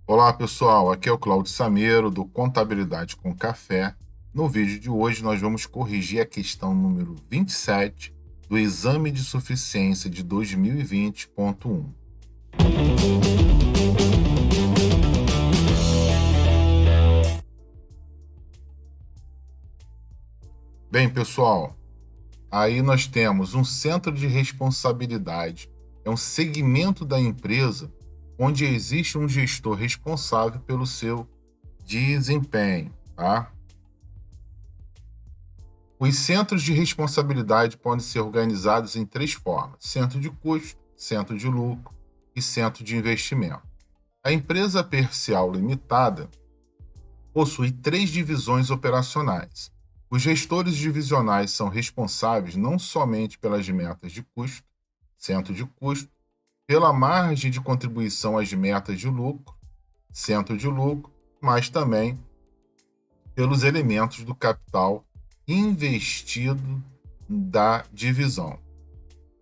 Olá pessoal, aqui é o Claudio Sameiro do Contabilidade com Café. No vídeo de hoje nós vamos corrigir a questão número 27 do Exame de Suficiência de 2020.1. Bem pessoal, aí nós temos um centro de responsabilidade, é um segmento da empresa onde existe um gestor responsável pelo seu desempenho, tá? Os centros de responsabilidade podem ser organizados em três formas: centro de custo, centro de lucro e centro de investimento. A empresa Percial Limitada possui três divisões operacionais. Os gestores divisionais são responsáveis não somente pelas metas de custo, centro de custo, pela margem de contribuição às metas de lucro, centro de lucro, mas também pelos elementos do capital investido da divisão.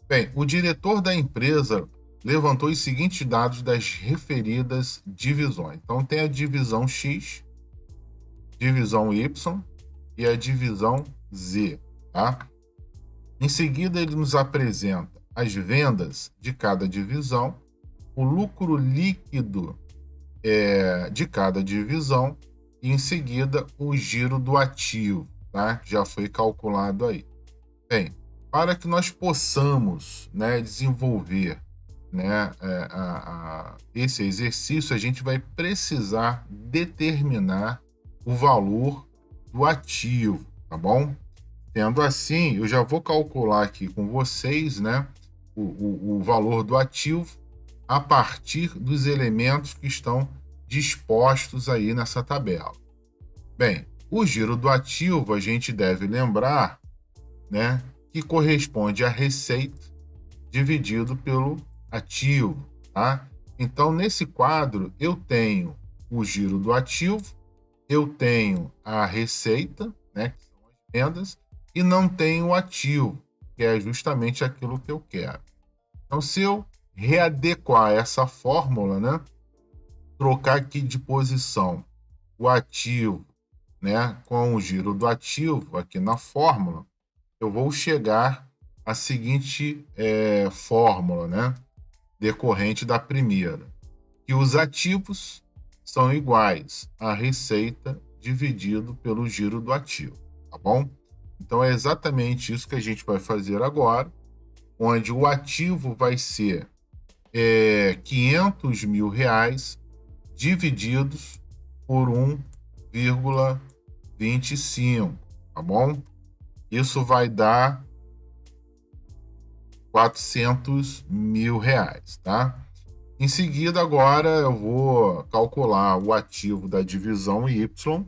Bem, o diretor da empresa levantou os seguintes dados das referidas divisões. Então, tem a divisão X, divisão Y e a divisão Z, tá? Em seguida, ele nos apresenta as vendas de cada divisão, o lucro líquido de cada divisão e, em seguida, o giro do ativo, tá? Já foi calculado aí. Bem, para que nós possamos, né, desenvolver, né, esse exercício, a gente vai precisar determinar o valor do ativo, tá bom? Tendo assim, eu já vou calcular aqui com vocês, né, o valor do ativo a partir dos elementos que estão dispostos aí nessa tabela. Bem, o giro do ativo a gente deve lembrar, né, que corresponde à receita dividido pelo ativo, tá? Então, nesse quadro, eu tenho o giro do ativo, eu tenho a receita, né, que são as vendas, e não tenho o ativo, que é justamente aquilo que eu quero. Então, se eu readequar essa fórmula, né, trocar aqui de posição o ativo, né, com o giro do ativo aqui na fórmula, eu vou chegar à seguinte fórmula, né, decorrente da primeira, que os ativos são iguais à receita dividido pelo giro do ativo, tá bom? Então é exatamente isso que a gente vai fazer agora, onde o ativo vai ser 500 mil reais divididos por 1,25, tá bom? Isso vai dar 400 mil reais, tá? Em seguida, agora eu vou calcular o ativo da divisão Y,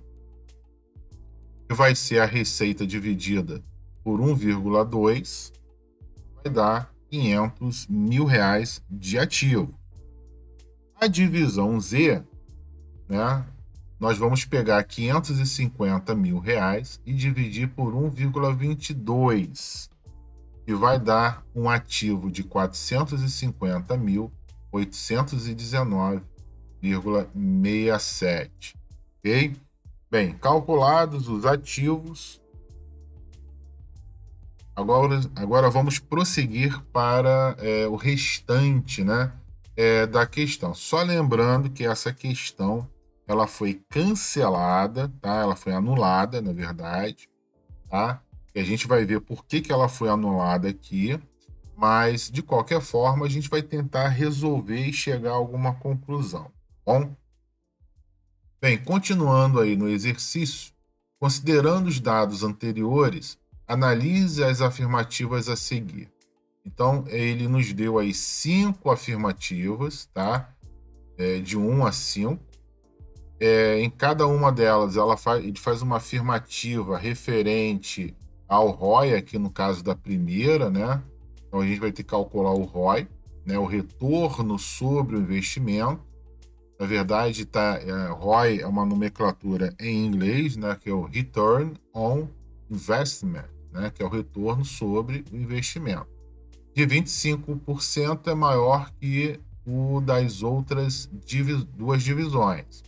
que vai ser a receita dividida por 1,2, vai dar 500 mil reais de ativo. A divisão Z, né, nós vamos pegar 550 mil reais e dividir por 1,22, que vai dar um ativo de 450.819,67, ok? Bem, calculados os ativos, agora vamos prosseguir para o restante, né, da questão. Só lembrando que essa questão ela foi cancelada, tá? Ela foi anulada, na verdade, tá? E a gente vai ver por que ela foi anulada aqui, mas de qualquer forma a gente vai tentar resolver e chegar a alguma conclusão, tá bom? Bem, continuando aí no exercício, considerando os dados anteriores, analise as afirmativas a seguir. Então, ele nos deu aí 5 afirmativas, tá? De 1 a 5. Em cada uma delas, ele faz uma afirmativa referente ao ROI, aqui no caso da primeira, né? Então, a gente vai ter que calcular o ROI, né? O retorno sobre o investimento. Na verdade, ROI é uma nomenclatura em inglês, né? Que é o Return on Investment, né? Que é o retorno sobre o investimento. De 25% é maior que o das outras duas divisões.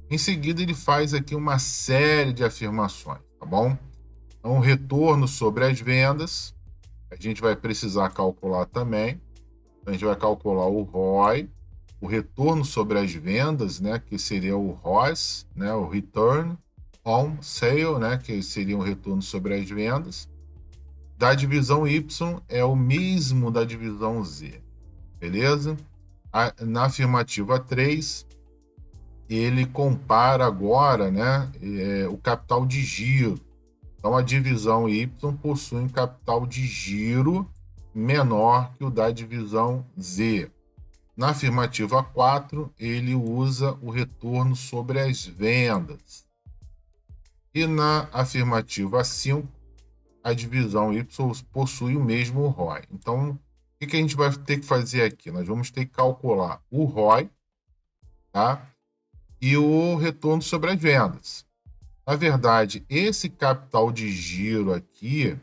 Em seguida, ele faz aqui uma série de afirmações, tá bom? Então, retorno sobre as vendas, a gente vai precisar calcular também. Então, a gente vai calcular o ROI, o retorno sobre as vendas, né, que seria o ROS, né, o Return on Sale, né, que seria o retorno sobre as vendas. Da divisão Y é o mesmo da divisão Z, beleza? Na afirmativa 3, ele compara agora, né, o capital de giro. Então, a divisão Y possui um capital de giro menor que o da divisão Z. Na afirmativa 4, ele usa o retorno sobre as vendas. E na afirmativa 5, a divisão Y possui o mesmo ROI. Então, o que a gente vai ter que fazer aqui? Nós vamos ter que calcular o ROI, tá? E o retorno sobre as vendas. Na verdade, esse capital de giro aqui,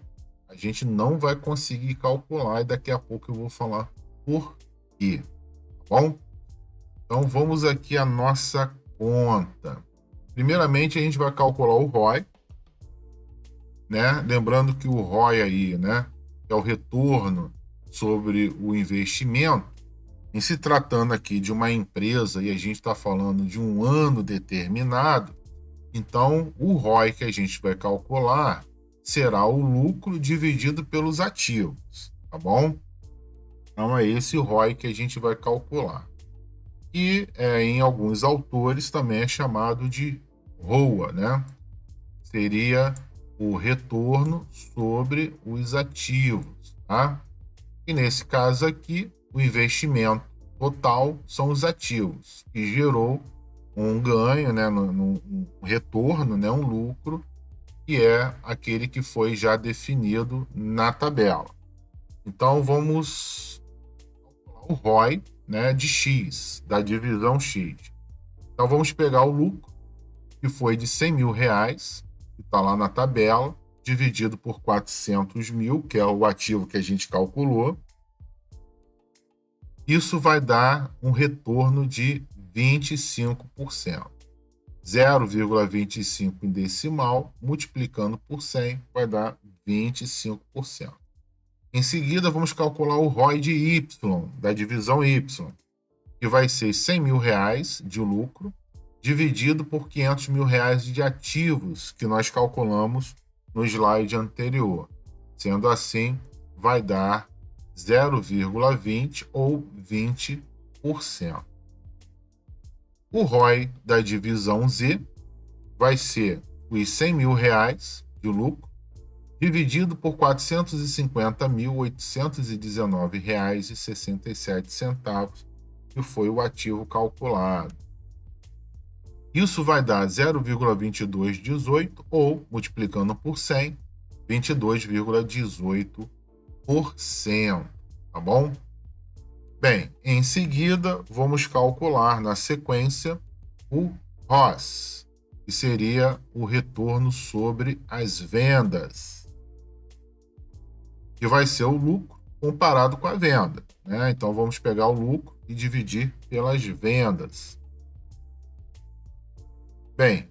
a gente não vai conseguir calcular e daqui a pouco eu vou falar por quê, tá bom? Então, vamos aqui à nossa conta. Primeiramente, a gente vai calcular o ROI, né? Lembrando que o ROI aí, né, é o retorno sobre o investimento. Em se tratando aqui de uma empresa e a gente está falando de um ano determinado, então o ROI que a gente vai calcular será o lucro dividido pelos ativos, tá bom? Então é esse o ROI que a gente vai calcular. E em alguns autores também é chamado de ROA, né? Seria o retorno sobre os ativos, tá? E nesse caso aqui, o investimento total são os ativos, que gerou um ganho, né, um retorno, né, um lucro, que é aquele que foi já definido na tabela. Então, vamos calcular o ROI, né, de X, da divisão X. Então, vamos pegar o lucro, que foi de R$100 mil, que está lá na tabela, dividido por 400 mil, que é o ativo que a gente calculou. Isso vai dar um retorno de 25%. 0,25 em decimal, multiplicando por 100, vai dar 25%. Em seguida, vamos calcular o ROI de Y, da divisão Y, que vai ser R$100 mil de lucro, dividido por R$500 mil de ativos, que nós calculamos no slide anterior. Sendo assim, vai dar 0,20 ou 20%. O ROI da divisão Z vai ser os R$100 mil de lucro, dividido por R$ 450.819,67, que foi o ativo calculado. Isso vai dar 0,2218 ou, multiplicando por 100, 22,18%, tá bom? Bem, em seguida, vamos calcular na sequência o ROS, que seria o retorno sobre as vendas, que vai ser o lucro comparado com a venda, né? Então, vamos pegar o lucro e dividir pelas vendas. Bem,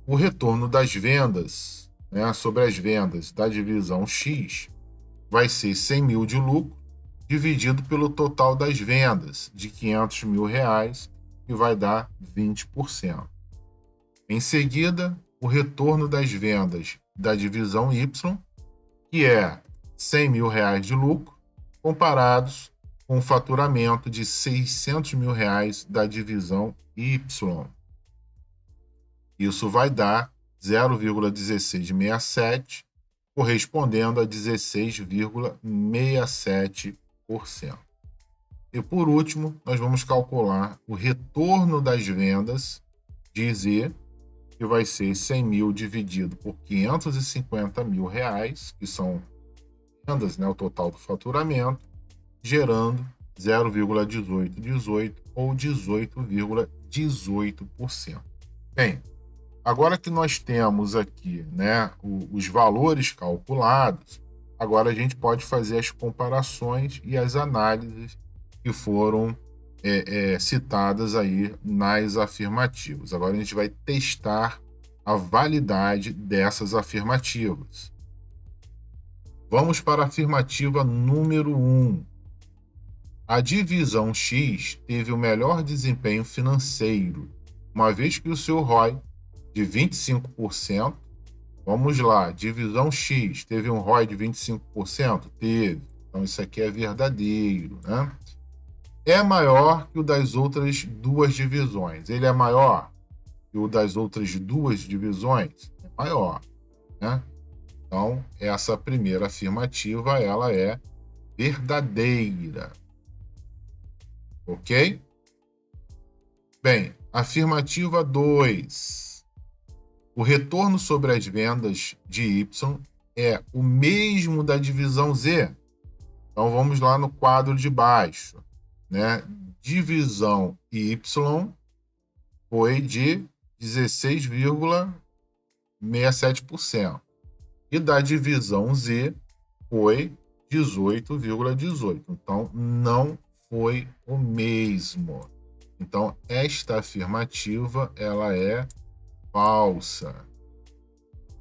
o retorno das vendas, né, sobre as vendas da divisão X, vai ser R$100 mil de lucro, dividido pelo total das vendas, de R$500 mil, que vai dar 20%. Em seguida, o retorno das vendas da divisão Y, que é R$100 mil de lucro, comparados com o faturamento de R$600 mil da divisão Y. Isso vai dar 0,1667, correspondendo a 16,67%. E por último, nós vamos calcular o retorno das vendas de Z, que vai ser R$100 mil dividido por R$550 mil, que são vendas, né, o total do faturamento, gerando 0,1818 ou 18,18%. Bem, agora que nós temos aqui, né, os valores calculados, agora a gente pode fazer as comparações e as análises que foram citadas aí nas afirmativas. Agora a gente vai testar a validade dessas afirmativas. Vamos para a afirmativa número 1. A divisão X teve o melhor desempenho financeiro, uma vez que o seu ROI de 25%, vamos lá, divisão X teve um ROI de 25%? Teve. Então isso aqui é verdadeiro, né? É maior que o das outras duas divisões. Ele é maior que o das outras duas divisões? É maior, né? Então, essa primeira afirmativa, ela é verdadeira. Ok? Bem, afirmativa 2. O retorno sobre as vendas de Y é o mesmo da divisão Z. Então, vamos lá no quadro de baixo, né? Divisão Y foi de 16,67%. E da divisão Z foi 18,18%. Então, não foi o mesmo. Então, esta afirmativa, ela é falsa.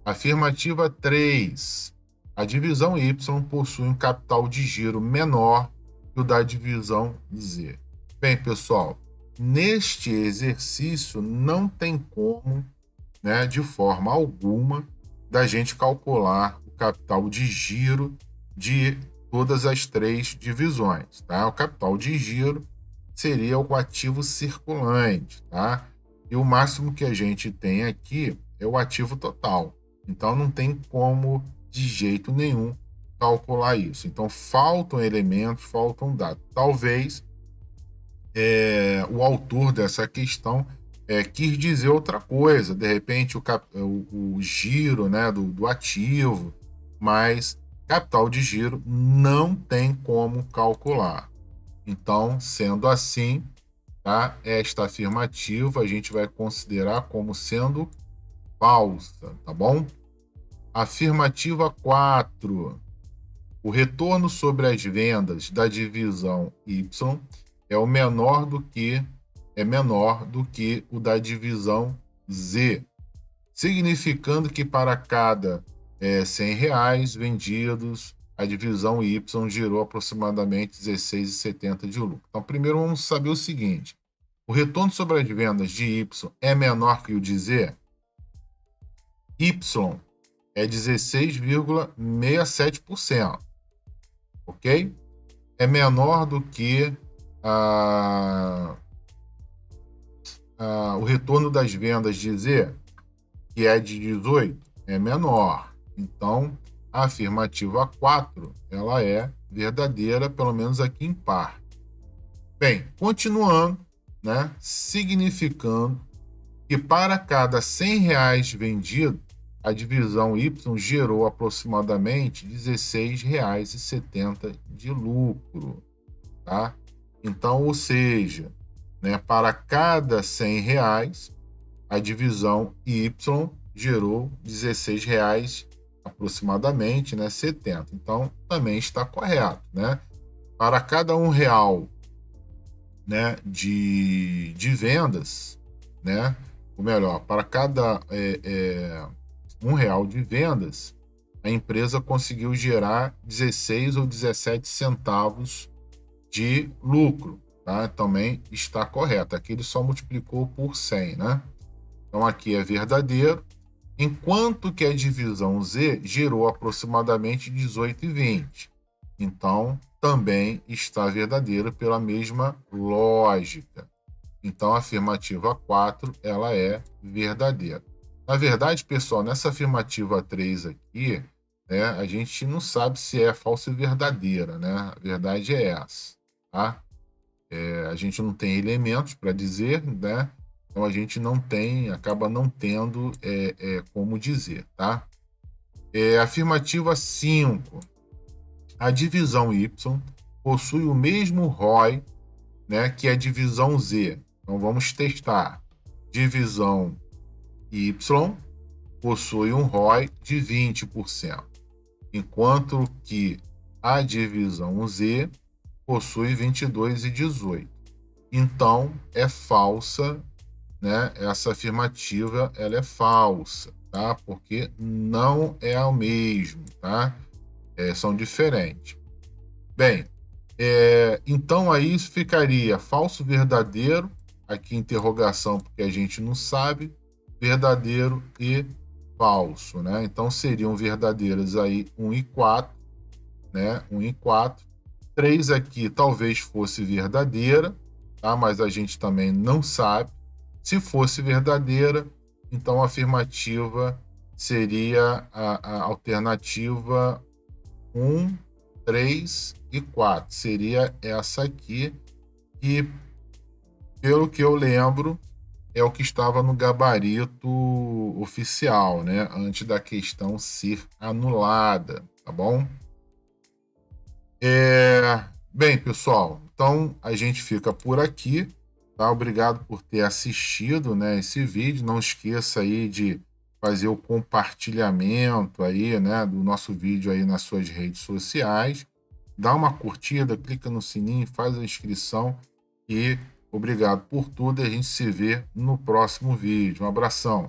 Afirmativa 3. A divisão Y possui um capital de giro menor que o da divisão Z. Bem, pessoal, neste exercício não tem como, né, de forma alguma, da gente calcular o capital de giro de todas as três divisões, tá? O capital de giro seria o ativo circulante, tá? E o máximo que a gente tem aqui é o ativo total. Então não tem como, de jeito nenhum, calcular isso. Então faltam elementos, faltam dados. Talvez o autor dessa questão quis dizer outra coisa, de repente o giro, né, do ativo, mas capital de giro não tem como calcular. Então, sendo assim, tá, esta afirmativa a gente vai considerar como sendo falsa, tá bom? Afirmativa 4. O retorno sobre as vendas da divisão Y é menor do que o da divisão Z, significando que para cada R$ 100 vendidos, a divisão Y gerou aproximadamente 16,70 de lucro. Então, primeiro vamos saber o seguinte: o retorno sobre as vendas de Y é menor que o de Z? Y é 16,67%, ok? É menor do que o retorno das vendas de Z, que é de 18%, é menor. Então, a afirmativa 4, ela é verdadeira, pelo menos aqui em par. Bem, continuando, né, significando que para cada R$ 100 vendido, a divisão Y gerou aproximadamente R$ 16,70 de lucro, tá? Então, ou seja, né, para cada R$ 100, a divisão Y gerou R$ 16 aproximadamente, né, 70. Então, também está correto, né? Para cada R$ 1, né, de vendas, né? Ou melhor, para cada R$ 1 de vendas, a empresa conseguiu gerar 16 ou 17 centavos de lucro, tá? Também está correto. Aqui ele só multiplicou por 100, né? Então aqui é verdadeiro, enquanto que a divisão Z gerou aproximadamente 18,20. Então também está verdadeiro pela mesma lógica. Então a afirmativa 4, ela é verdadeira. Na verdade, pessoal, nessa afirmativa 3 aqui, né, a gente não sabe se é falsa e verdadeira, né? A verdade é essa, tá? A gente não tem elementos para dizer, né? Então a gente acaba não tendo como dizer, tá? Afirmativa 5. A divisão Y possui o mesmo ROI, né, que a divisão Z. Então vamos testar. Divisão Y possui um ROI de 20%, enquanto que a divisão Z possui 22,18%. então é falsa, né? Essa afirmativa ela é falsa, tá? Porque não é o mesmo, tá? São diferentes. Bem, então aí ficaria falso, verdadeiro, aqui interrogação porque a gente não sabe, verdadeiro e falso, né? Então seriam verdadeiras aí 1 e 4, né? 1 e 4. 3 aqui talvez fosse verdadeira, tá? Mas a gente também não sabe. Se fosse verdadeira, então a afirmativa seria a alternativa 1, 3 e 4. Seria essa aqui, e pelo que eu lembro, é o que estava no gabarito oficial, né? Antes da questão ser anulada, tá bom? Bem, pessoal, então a gente fica por aqui, tá? Obrigado por ter assistido, né, esse vídeo. Não esqueça aí de fazer o compartilhamento aí, né, do nosso vídeo aí nas suas redes sociais. Dá uma curtida, clica no sininho, faz a inscrição e obrigado por tudo. E a gente se vê no próximo vídeo. Um abração.